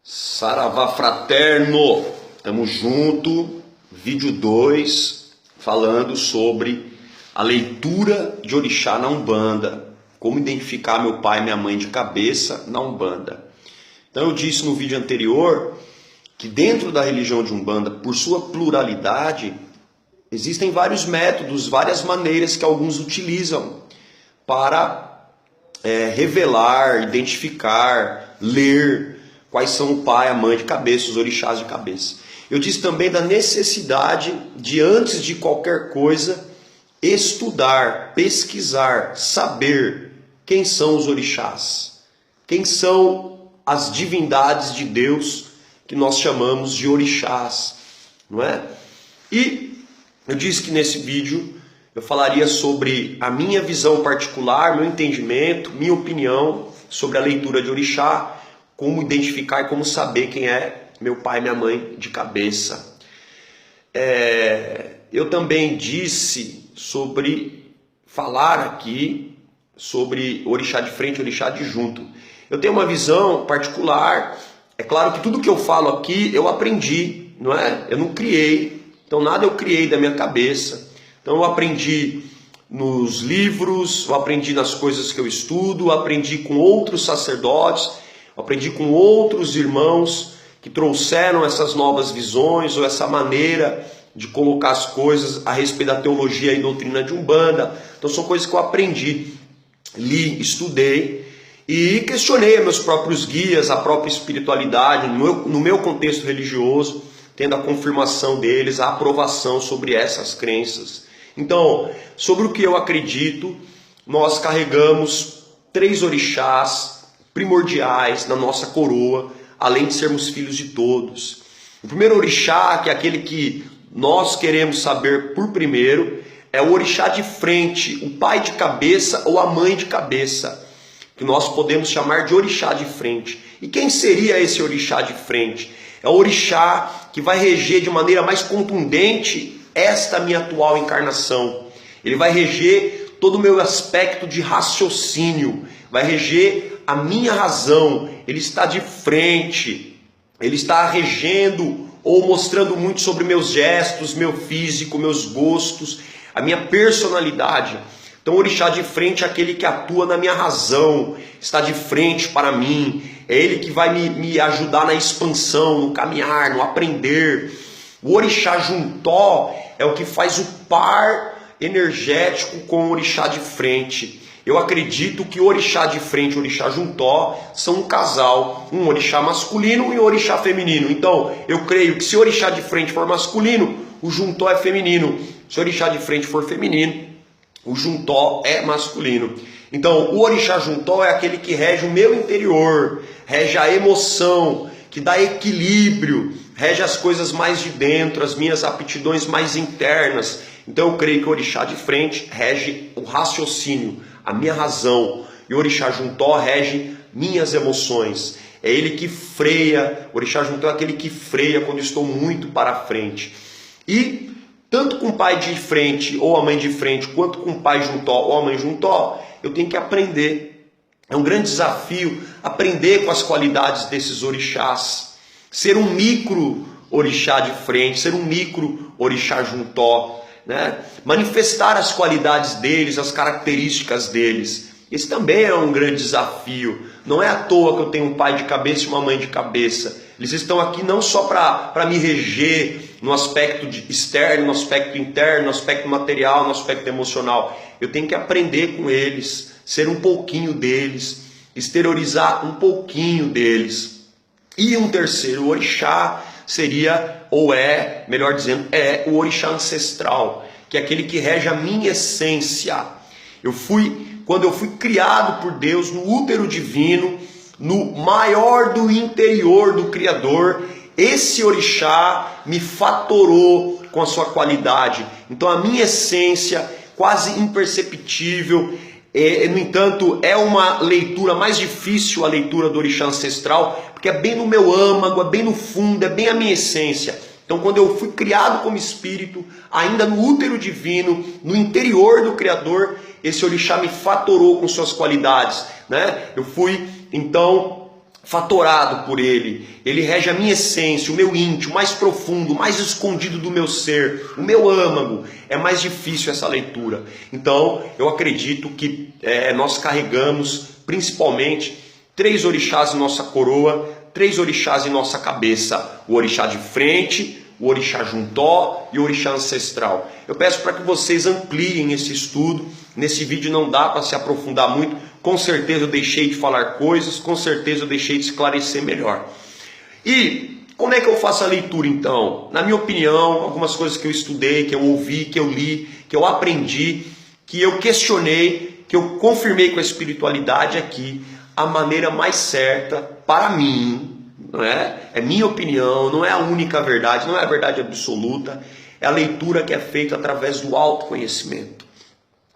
Saravá fraterno, tamo junto, vídeo 2, falando sobre a leitura de orixá na Umbanda, como identificar meu pai e minha mãe de cabeça na Umbanda. Então eu disse no vídeo anterior que dentro da religião de Umbanda, por sua pluralidade, existem vários métodos, várias maneiras que alguns utilizam para revelar, identificar, ler quais são o pai, a mãe de cabeça, os orixás de cabeça. Eu disse também da necessidade de, antes de qualquer coisa, estudar, pesquisar, saber quem são os orixás, quem são as divindades de Deus que nós chamamos de orixás, não é? E eu disse que nesse vídeo eu falaria sobre a minha visão particular, meu entendimento, minha opinião sobre a leitura de orixá, como identificar e como saber quem é meu pai e minha mãe de cabeça. Eu também disse sobre falar aqui sobre orixá de frente e orixá de junto. Eu tenho uma visão particular, é claro que tudo que eu falo aqui eu aprendi, não é? Eu não criei, então nada eu criei da minha cabeça. Então eu aprendi nos livros, eu aprendi nas coisas que eu estudo, eu aprendi com outros sacerdotes, eu aprendi com outros irmãos que trouxeram essas novas visões ou essa maneira de colocar as coisas a respeito da teologia e doutrina de Umbanda. Então são coisas que eu aprendi, li, estudei e questionei meus próprios guias, a própria espiritualidade, no meu contexto religioso, tendo a confirmação deles, a aprovação sobre essas crenças. Então, sobre o que eu acredito, nós carregamos 3 orixás primordiais na nossa coroa, além de sermos filhos de todos. O primeiro orixá, que é aquele que nós queremos saber por primeiro, é o orixá de frente, o pai de cabeça ou a mãe de cabeça, que nós podemos chamar de orixá de frente. E quem seria esse orixá de frente? É o orixá que vai reger de maneira mais contundente esta minha atual encarnação. Ele vai reger todo o meu aspecto de raciocínio, vai reger a minha razão. Ele está de frente, ele está regendo ou mostrando muito sobre meus gestos, meu físico, meus gostos, a minha personalidade. Então o orixá de frente é aquele que atua na minha razão, está de frente para mim, é ele que vai me ajudar na expansão, no caminhar, no aprender. O orixá juntó é o que faz o par energético com o orixá de frente. Eu acredito que o orixá de frente e o orixá juntó são um casal, um orixá masculino e um orixá feminino. Então, eu creio que se o orixá de frente for masculino, o juntó é feminino. Se o orixá de frente for feminino, o juntó é masculino. Então, o orixá juntó é aquele que rege o meu interior, rege a emoção, que dá equilíbrio, rege as coisas mais de dentro, as minhas aptidões mais internas. Então eu creio que o orixá de frente rege o raciocínio, a minha razão. E o orixá juntó rege minhas emoções. É ele que freia, o orixá juntó é aquele que freia quando eu estou muito para frente. E tanto com o pai de frente ou a mãe de frente, quanto com o pai juntó ou a mãe juntó, eu tenho que aprender. É um grande desafio aprender com as qualidades desses orixás. Ser um micro orixá de frente, ser um micro orixá juntó, né? Manifestar as qualidades deles, as características deles. Esse também é um grande desafio. Não é à toa que eu tenho um pai de cabeça e uma mãe de cabeça. Eles estão aqui não só para me reger no aspecto externo, no aspecto interno, no aspecto material, no aspecto emocional. Eu tenho que aprender com eles, ser um pouquinho deles, exteriorizar um pouquinho deles. E um terceiro orixá seria, ou é, melhor dizendo, é o orixá ancestral, que é aquele que rege a minha essência. Quando eu fui criado por Deus no útero divino, no maior do interior do Criador, esse orixá me fatorou com a sua qualidade. Então a minha essência, quase imperceptível, no entanto, é uma leitura mais difícil, a leitura do orixá ancestral, porque é bem no meu âmago, é bem no fundo, é bem a minha essência. Então, quando eu fui criado como espírito, ainda no útero divino, no interior do Criador, esse orixá me fatorou com suas qualidades, né? Eu fui, então, fatorado por ele, ele rege a minha essência, o meu íntimo, o mais profundo, o mais escondido do meu ser, o meu âmago, é mais difícil essa leitura. Então, eu acredito que nós carregamos, principalmente, 3 orixás em nossa coroa, 3 orixás em nossa cabeça, o orixá de frente, o orixá juntó e o orixá ancestral. Eu peço para que vocês ampliem esse estudo. Nesse vídeo não dá para se aprofundar muito. Com certeza eu deixei de falar coisas, com certeza eu deixei de esclarecer melhor. E como é que eu faço a leitura então? Na minha opinião, algumas coisas que eu estudei, que eu ouvi, que eu li, que eu aprendi, que eu questionei, que eu confirmei com a espiritualidade aqui, a maneira mais certa para mim, não é? É minha opinião, não é a única verdade, não é a verdade absoluta, é a leitura que é feita através do autoconhecimento.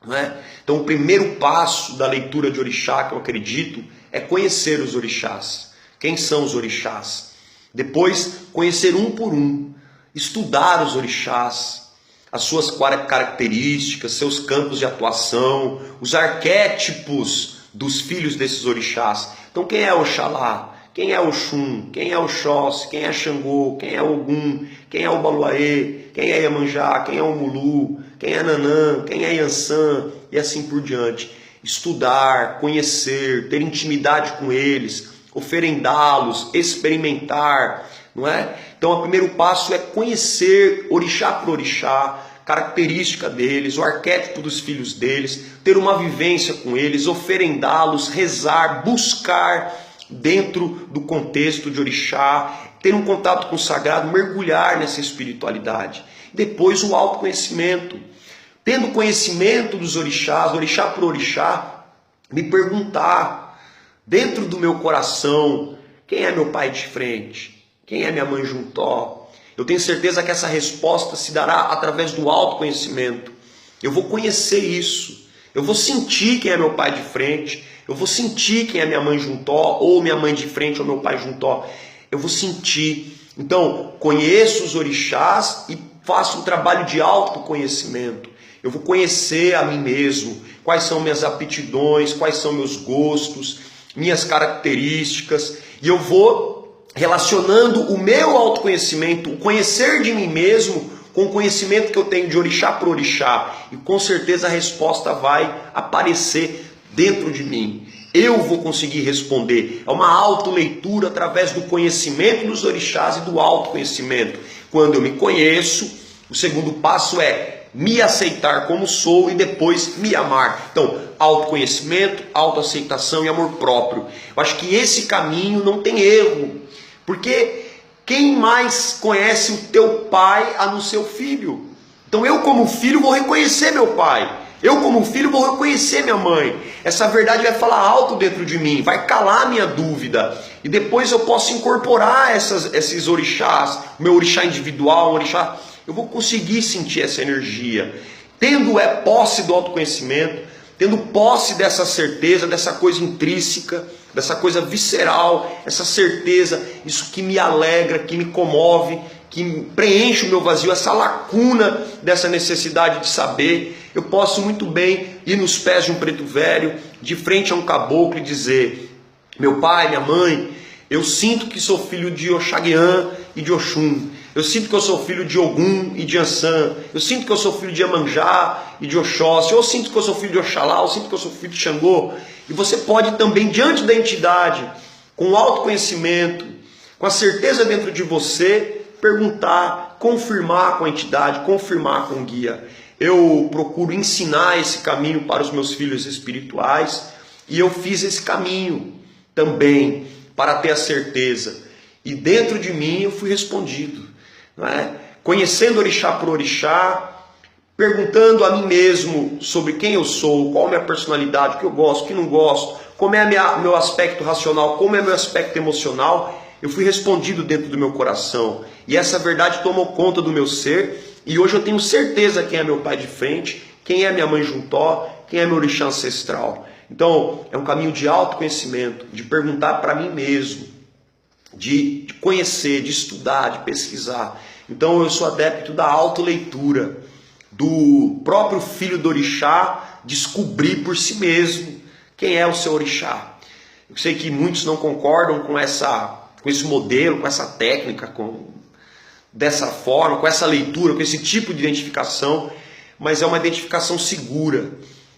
Não é? Então o primeiro passo da leitura de orixá, que eu acredito, é conhecer os orixás. Quem são os orixás? Depois, conhecer um por um, estudar os orixás, as suas características, seus campos de atuação, os arquétipos dos filhos desses orixás. Então quem é Oxalá? Quem é Oxum? Quem é Oxóssi? Quem é Xangô? Quem é Ogum? Quem é o Baluaê? Quem é Iemanjá? Quem é o Mulu? Quem é Nanã? Quem é Yansan? E assim por diante. Estudar, conhecer, ter intimidade com eles, oferendá-los, experimentar, não é? Então o primeiro passo é conhecer orixá por orixá, característica deles, o arquétipo dos filhos deles, ter uma vivência com eles, oferendá-los, rezar, buscar dentro do contexto de orixá, ter um contato com o sagrado, mergulhar nessa espiritualidade. Depois o autoconhecimento. Tendo conhecimento dos orixás, orixá por orixá, me perguntar dentro do meu coração, quem é meu pai de frente? Quem é minha mãe juntó? Eu tenho certeza que essa resposta se dará através do autoconhecimento. Eu vou conhecer isso. Eu vou sentir quem é meu pai de frente. Eu vou sentir quem é minha mãe juntó, ou minha mãe de frente, ou meu pai juntó. Eu vou sentir. Então, conheço os orixás e faço um trabalho de autoconhecimento. Eu vou conhecer a mim mesmo, quais são minhas aptidões, quais são meus gostos, minhas características. E eu vou relacionando o meu autoconhecimento, o conhecer de mim mesmo, com o conhecimento que eu tenho de orixá por orixá. E com certeza a resposta vai aparecer dentro de mim. Eu vou conseguir responder. É uma autoleitura através do conhecimento dos orixás e do autoconhecimento. Quando eu me conheço, o segundo passo é me aceitar como sou e depois me amar. Então, autoconhecimento, autoaceitação e amor próprio. Eu acho que esse caminho não tem erro. Porque quem mais conhece o teu pai a não ser o filho? Então eu como filho vou reconhecer meu pai. Eu como filho vou reconhecer minha mãe. Essa verdade vai falar alto dentro de mim, vai calar a minha dúvida. E depois eu posso incorporar esses orixás, o meu orixá individual, um orixá. Eu vou conseguir sentir essa energia. Tendo posse do autoconhecimento, tendo posse dessa certeza, dessa coisa intrínseca, dessa coisa visceral, essa certeza, isso que me alegra, que me comove, que preenche o meu vazio, essa lacuna dessa necessidade de saber, eu posso muito bem ir nos pés de um preto velho, de frente a um caboclo e dizer: meu pai, minha mãe, eu sinto que sou filho de Oxaguian e de Oxum. Eu sinto que eu sou filho de Ogum e de Ansan. Eu sinto que eu sou filho de Iemanjá e de Oxóssi. Eu sinto que eu sou filho de Oxalá. Eu sinto que eu sou filho de Xangô. E você pode também, diante da entidade, com o autoconhecimento, com a certeza dentro de você, perguntar, confirmar com a entidade, confirmar com o guia. Eu procuro ensinar esse caminho para os meus filhos espirituais. E eu fiz esse caminho também para ter a certeza. E dentro de mim eu fui respondido. Não é? Conhecendo orixá por orixá, perguntando a mim mesmo sobre quem eu sou, qual é a minha personalidade, o que eu gosto, o que não gosto, como é meu aspecto racional, como é meu aspecto emocional, eu fui respondido dentro do meu coração. E essa verdade tomou conta do meu ser, e hoje eu tenho certeza quem é meu pai de frente, quem é minha mãe juntó, quem é meu orixá ancestral. Então, é um caminho de autoconhecimento, de perguntar para mim mesmo, de conhecer, de estudar, de pesquisar. Então eu sou adepto da autoleitura, do próprio filho do orixá descobrir por si mesmo quem é o seu orixá. Eu sei que muitos não concordam com esse modelo, com essa técnica, dessa forma, com essa leitura, com esse tipo de identificação, mas é uma identificação segura,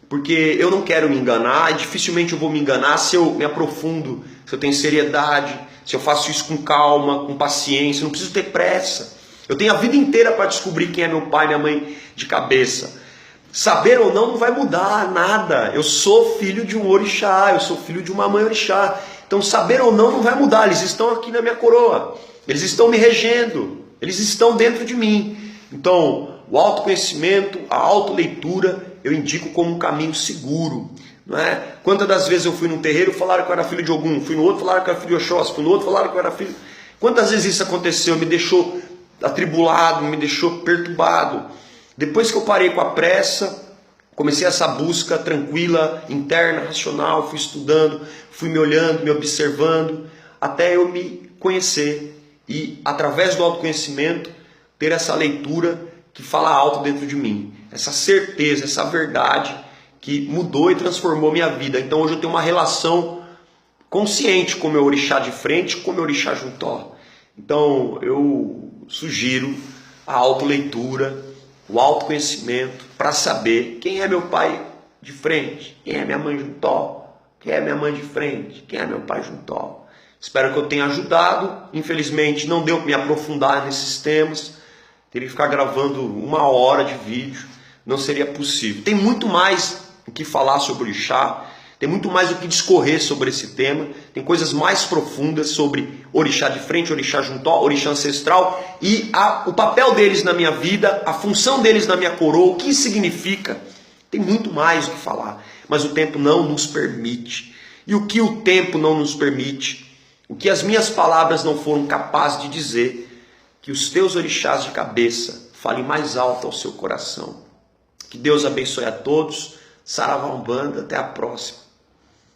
porque eu não quero me enganar e dificilmente eu vou me enganar se eu me aprofundo, se eu tenho seriedade, se eu faço isso com calma, com paciência, não preciso ter pressa. Eu tenho a vida inteira para descobrir quem é meu pai e minha mãe de cabeça. Saber ou não vai mudar nada. Eu sou filho de um orixá, eu sou filho de uma mãe orixá. Então saber ou não vai mudar. Eles estão aqui na minha coroa. Eles estão me regendo. Eles estão dentro de mim. Então o autoconhecimento, a autoleitura, eu indico como um caminho seguro. Não é? Quantas das vezes eu fui num terreiro, falaram que eu era filho de Ogum. Fui no outro, falaram que eu era filho de Oxóssi. Fui no outro, falaram que eu era filho... Quantas vezes isso aconteceu? Me deixou atribulado, me deixou perturbado. Depois que eu parei com a pressa, comecei essa busca tranquila, interna, racional, fui estudando, fui me olhando, me observando, até eu me conhecer e, através do autoconhecimento, ter essa leitura que fala alto dentro de mim, essa certeza, essa verdade que mudou e transformou minha vida. Então hoje eu tenho uma relação consciente com o meu orixá de frente, com o meu orixá juntó. Então eu sugiro a autoleitura, o autoconhecimento, para saber quem é meu pai de frente, quem é minha mãe juntó, quem é minha mãe de frente, quem é meu pai juntó. Espero que eu tenha ajudado. Infelizmente não deu para me aprofundar nesses temas, teria que ficar gravando 1 hora de vídeo, não seria possível. Tem muito mais o que falar sobre o orixá, tem muito mais o que discorrer sobre esse tema, tem coisas mais profundas sobre orixá de frente, orixá juntó, orixá ancestral e o papel deles na minha vida, a função deles na minha coroa, o que significa. Tem muito mais o que falar, mas o tempo não nos permite. E o que o tempo não nos permite, o que as minhas palavras não foram capazes de dizer, que os teus orixás de cabeça falem mais alto ao seu coração. Que Deus abençoe a todos. Saravá Umbanda, até a próxima.